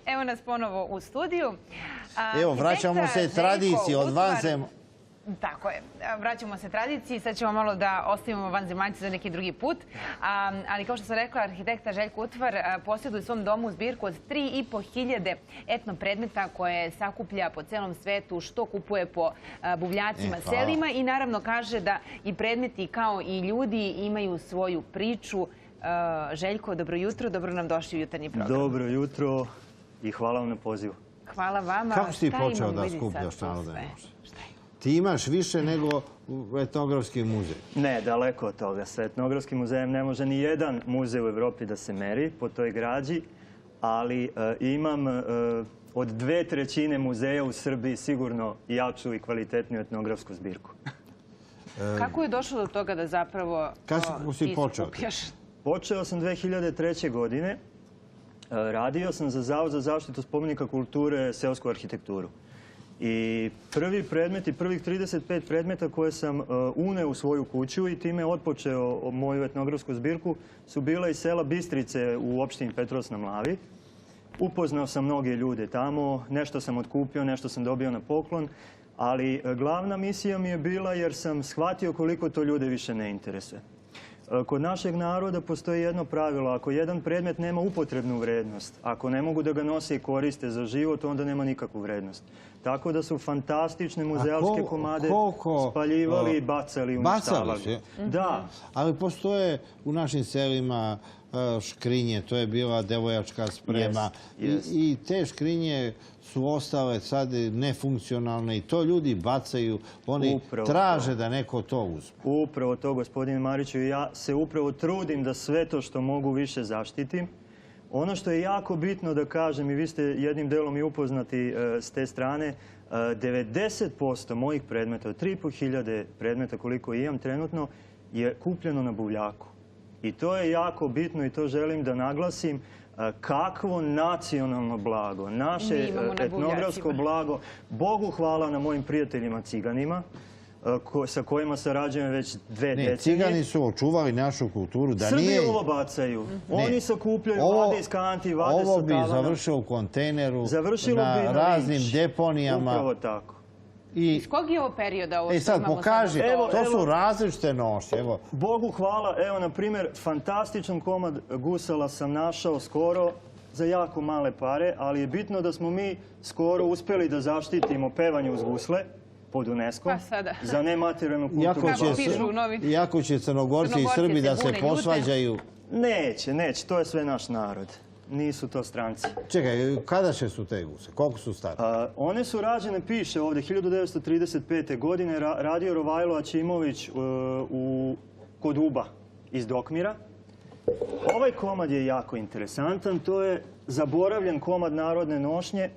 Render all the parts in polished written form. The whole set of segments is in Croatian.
Evo nas ponovo u studiju. Evo, vraćamo se tradiciji od vanzem. Tako je. Vraćamo se tradiciji. Sad ćemo malo da ostavimo vanzemaljce za neki drugi put. Ali kao što sam rekla, arhitekta Željko Utvar posjeduje u svom domu zbirku od 3.500 etno predmeta koje sakuplja po celom svetu, što kupuje po buvljacima, selima i naravno kaže da i predmeti kao i ljudi imaju svoju priču. Željko, dobro jutro, dobro nam došli u jutarnji program. Dobro jutro i hvala vam na pozivu. Hvala vama. Kako si ti počeo da skupljaš narodne nošnje? Ti imaš više nego etnografski muzej. Ne, daleko od toga. Sa etnografskim muzejem ne može ni jedan muzej u Evropi da se meri po toj građi, ali imam od 2/3 muzeja u Srbiji sigurno jaču i kvalitetniju etnografsku zbirku. Kako je došlo do toga da zapravo ti skupljaš? Počeo sam 2003. godine. Radio sam za Zavod za zaštitu spomenika kulture seosku arhitekturu. I prvi predmeti, prvih 35 predmeta koje sam uneo u svoju kuću i time otpočeo moju etnografsku zbirku su bila iz sela Bistrice u opštini Petros na Mlavi. Upoznao sam mnoge ljude tamo, nešto sam otkupio, nešto sam dobio na poklon, ali glavna misija mi je bila jer sam shvatio koliko to ljude više ne interesuje. Kod našeg naroda postoji jedno pravilo, ako jedan predmet nema upotrebnu vrednost, ako ne mogu da ga nose i koriste za život, onda nema nikakvu vrednost. Tako da su fantastične muzealske komade spaljivali i bacali, uništavali. Da. Ali postoje u našim selima škrinje, to je bila devojačka sprema i te škrinje su ostale sad nefunkcionalne i to ljudi bacaju, oni traže da neko to uzme. Upravo to, gospodine Mariću, i ja se upravo trudim da sve to što mogu više zaštitim. Ono što je jako bitno da kažem, i vi ste jednim delom i upoznati s te strane, 90% mojih predmeta, od 3.500 predmeta koliko imam trenutno, je kupljeno na buvljaku. I to je jako bitno i to želim da naglasim. Kakvo nacionalno blago, naše etnografsko blago. Bogu hvala na mojim prijateljima ciganima, sa kojima sarađujem već 2 decenije. Cigani su očuvali našu kulturu. Srbi ovo bacaju. Oni sakupljaju vade iz kanti, vade sa talana. Ovo bi završilo u kontejneru, na raznim deponijama. Upravo tako. Iz kog je ovo perioda ovo što sad imamo pokaži, to su različite nošnje. Bogu hvala, evo na primjer, fantastičan komad gusala sam našao skoro za jako male pare, ali je bitno da smo mi skoro uspjeli da zaštitimo pevanje uz gusle pod UNESCO za nematerijalnu kulturnu baštinu. Iako će Crnogorci i Srbi da se posvađaju. Neće, to je sve naš narod. Nisu to stranci. Čekaj, kada će su te guse? Koliko su stare? One su rađene, piše ovdje, 1935. godine, radio Rovajlo Aćimović kod Uba iz Dokmira. Ovaj komad je jako interesantan, to je zaboravljen komad narodne nošnje.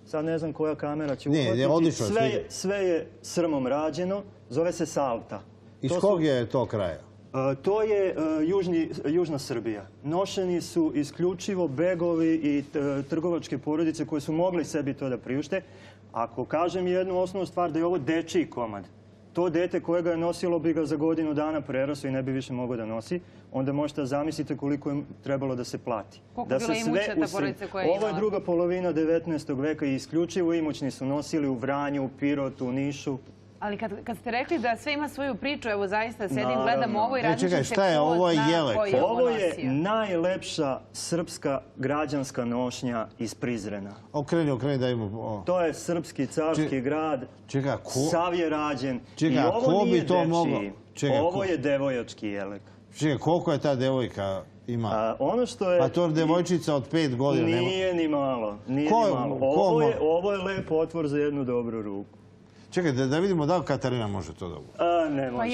Sad ne znam koja kamera će uhvatiti. Sve je srmom rađeno, zove se Salta. Iz kog je to kraja? To je južna Srbija. Nošeni su isključivo begovi i trgovačke porodice koje su mogli sebi to da priušte. Ako kažem jednu osnovnu stvar, da je ovo dečiji komad, to dete koje ga je nosilo bi ga za godinu dana preraslo i ne bi više mogao da nosi, onda možete zamisliti koliko je trebalo da se plati. Koliko bila imućna ta porodica koja je imala? Ovo je druga polovina 19. veka i isključivo imućni su nosili u Vranju, u Pirotu, u Nišu. Ali kad ste rekli da sve ima svoju priču, evo zaista sedim, gledam ovo i razmišljam se šta je ovo jelek? Ovo je najlepša srpska građanska nošnja iz Prizrena. Okreni da imamo. To je srpski carski grad, sav je rađen. I ovo nije dečiji, ovo je devojački jelek. Čekaj, koliko je ta devojka ima? Pa to je devojčica od 5 godina. Nije ni malo. Ovo je lep otvor za jednu dobru ruku. Čekaj, da vidimo da li Katarina može to da bude. Ne može.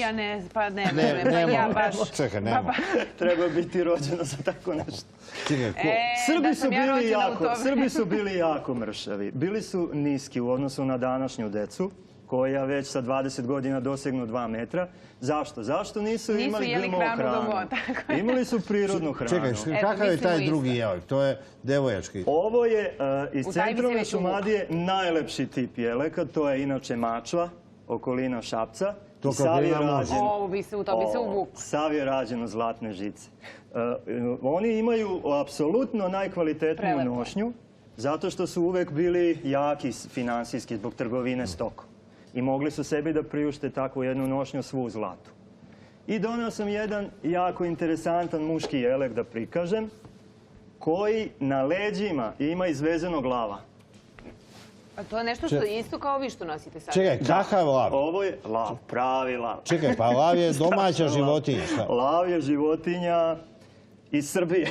Pa ja baš... Čekaj, nema. Treba biti rođena za tako nešto. Srbi su bili jako mršavi. Bili su niski u odnosu na današnju decu, koja već sa 20 godina dosegnu 2 metra. Zašto? Zašto nisu imali GMO hranu? Imali su prirodnu hranu. Čekaj, kakav je taj drugi jelek? To je devojački. Ovo je iz centralne Šumadije najlepši tip jeleka. To je inače Mačva, okolina Šapca. Ovo bi se uvuklo. Sav je rađen od zlatne žice. Oni imaju apsolutno najkvalitetniju nošnju. Zato što su uvek bili jaki finansijski zbog trgovine stokom. I mogli su sebi da priušte takvu jednu nošnju svu u zlatu. I doneo sam jedan jako interesantan muški jelek da prikažem, koji na leđima ima izvezeno glava. A to je nešto što je isto kao vi što nosite sad. Čekaj, kakav lav? Ovo je lav, pravi lav. Čekaj, pa lav je domaća životinja. Šta? Lav je životinja iz Srbije.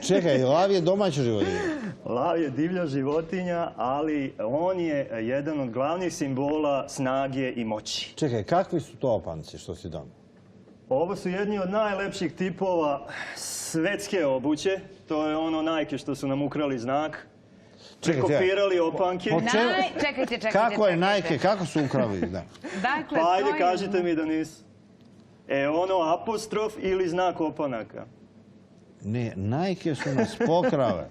Čekaj, lav je domaća životinja. Lav je divlja životinja, ali on je jedan od glavnih simbola snage i moći. Čekaj, kakvi su to opanci što si donio? Ovo su jedni od najlepših tipova svetske obuće. To je ono Nike što su nam ukrali znak. Prekopirali opanke. Čekajte. Kako je Nike, kako su ukrali? Dakle, Pa ajde, kažite mi da nisu. Ono apostrof ili znak opanaka. Ne, Nike su nas pokrale.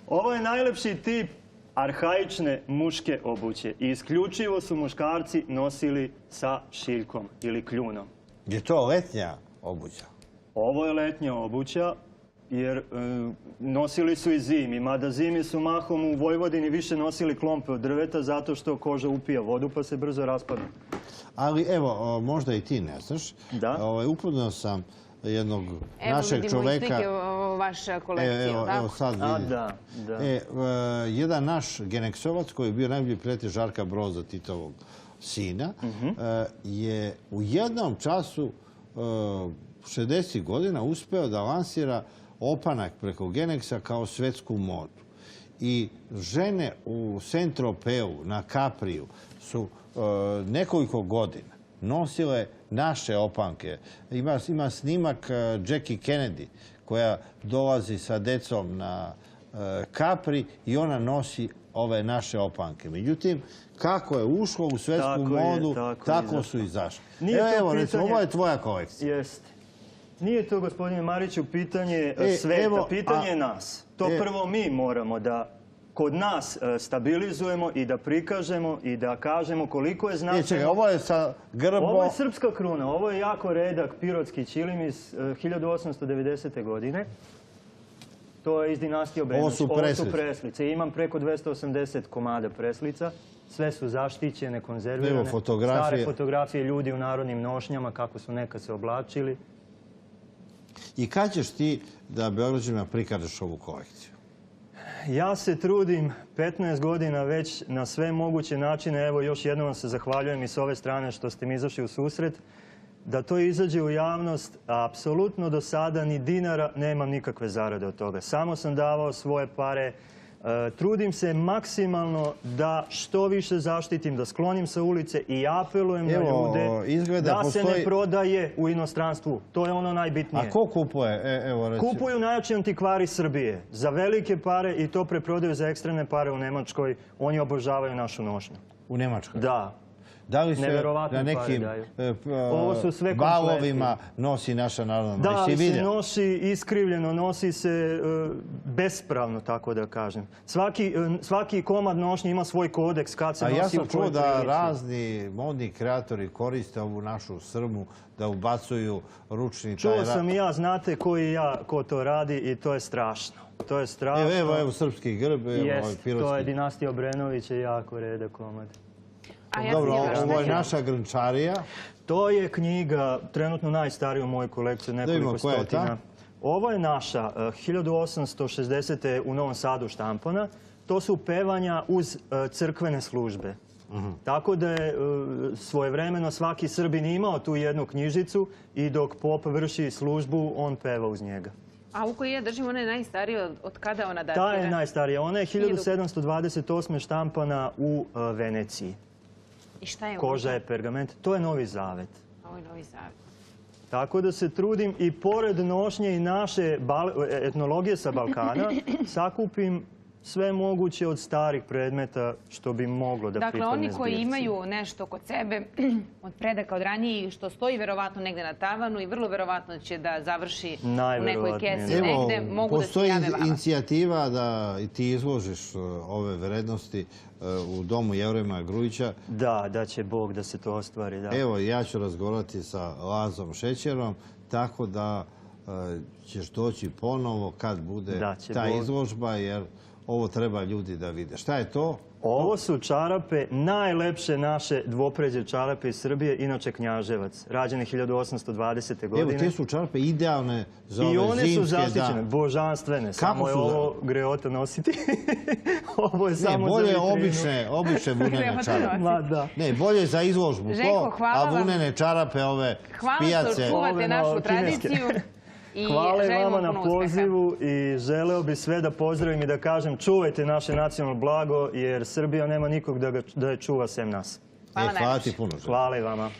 Ovo je najlepši tip arhaične muške obuće. I isključivo su muškarci nosili sa šiljkom ili kljunom. Je to letnja obuća? Ovo je letnja obuća, jer nosili su i zimi. Mada zimi su mahom u Vojvodini više nosili klompe od drveta zato što koža upija vodu pa se brzo raspadne. Ali evo, možda i ti ne znaš. Da. Upoznao sam jednog našeg čoveka. Evo vidimo i slike vaša kolekcija. Evo sad vidim. Da. Jedan naš geneksovac koji je bio najbolji prijatelj Žarka Broza, Titovog sina, je u jednom času 60 godina uspeo da lansira opanak preko Geneksa kao svetsku modu. I žene u Saint-Tropeu, na Kapriju, su nekoliko godina nosile naše opanke. Ima snimak Jackie Kennedy koja dolazi sa decom na Kapri i ona nosi ove naše opanke. Međutim, kako je ušlo u svetsku modu, tako su izašli. Evo, recimo, ovo je tvoja kolekcija. Jeste. Nije to, gospodine Mariću, pitanje sveta, pitanje je nas. To prvo mi moramo da kod nas stabilizujemo i da prikažemo i da kažemo koliko je značajno. Čekaj, ovo je sa grbom... Ovo je srpska kruna, ovo je jako redak pirotski ćilim iz 1890. godine. To je iz dinastije Obrenović. Ovo su preslice. Imam preko 280 komada preslica. Sve su zaštićene, konzervirane. Stare fotografije ljudi u narodnim nošnjama, kako su nekad se oblačili. I kad ćeš ti da Beograđanima prikažeš ovu kolekciju? Ja se trudim 15 godina već na sve moguće načine. Evo, još jednom vam se zahvaljujem i s ove strane što ste mi izašli u susret. Da to izađe u javnost, a apsolutno do sada ni dinara nemam nikakve zarade od toga. Samo sam davao svoje pare. Trudim se maksimalno da što više zaštitim, da sklonim sa ulice i apelujem na ljude da se ne prodaje u inostranstvu. To je ono najbitnije. A ko kupuje? Kupuju najjači antikvari Srbije za velike pare i to preprodaju za ekstremne pare u Nemačkoj. Oni obožavaju našu nošnju. U Nemačkoj? Da. Da li se na nekim balovima nosi naša narodna nošnja? Da, ali se nosi iskrivljeno, nosi se bespravno, tako da kažem. Svaki komad nošnje ima svoj kodeks kad se nosi u kojoj prilici. A ja sam čuo da razni modni kreatori koriste ovu našu srmu, da ubacuju ručni taj... Čuo sam i ja, znate ko to radi i to je strašno. To je strašno. Evo srpski grb, jest, to je dinastija Obrenovića, jako redak komad. Dobro, ovo je naša grnčarija. To je knjiga, trenutno najstarija u mojoj kolekciji, nekoliko stotina. Ovo je naša, 1860. u Novom Sadu štampana. To su pevanja uz crkvene službe. Tako da je svojevremeno svaki Srbin imao tu jednu knjižicu i dok pop vrši službu, on peva uz njega. A u kojoj ja držim, ona je najstarija, od kada ona datira? Ta je najstarija, ona je 1728. štampana u Veneciji. I šta je koža je pergament. To je Novi Zavet. Ovo je Novi Zavet. Tako da se trudim i pored nošnje i naše etnologije sa Balkana sakupim sve moguće od starih predmeta što bi moglo da pripadne zbirci. Dakle, oni koji imaju nešto kod sebe od predaka od ranije što stoji verovatno negde na tavanu i vrlo verovatno će da završi u nekoj kesi negde, mogu da se jave vama. Postoji inicijativa da ti izložiš ove vrednosti u Domu Jevrema Grujića. Da će Bog da se to ostvari. Evo, ja ću razgovarati sa Lazom Šećerom, tako da ćeš doći ponovo kad bude ta izložba, jer ovo treba ljudi da vide. Šta je to? Ovo su čarape, najlepše naše dvopređe čarape iz Srbije, inače Knjaževac, rađene 1820. godine. Evo, te su čarape idealne za I ove one su zimske zaštićene, dane. božanstvene. Samo je su ovo greota nositi. Ovo je Ne, samo za bolje vitrinu. obične vunene Greota čarape. Ma da. Ne, bolje za izložbu Željko, to, hvala a vam. vunene čarape ove Hvala što pijace. čuvate Ove, našu no, kineske. tradiciju. I Hvala i želimo vama na puno uspeha. pozivu i želeo bi sve da pozdravim i da kažem čuvajte naše nacionalno blago jer Srbija nema nikog da je čuva sem nas. Hvala Hvala ti najlepše. puno. Željko. Hvala i vama.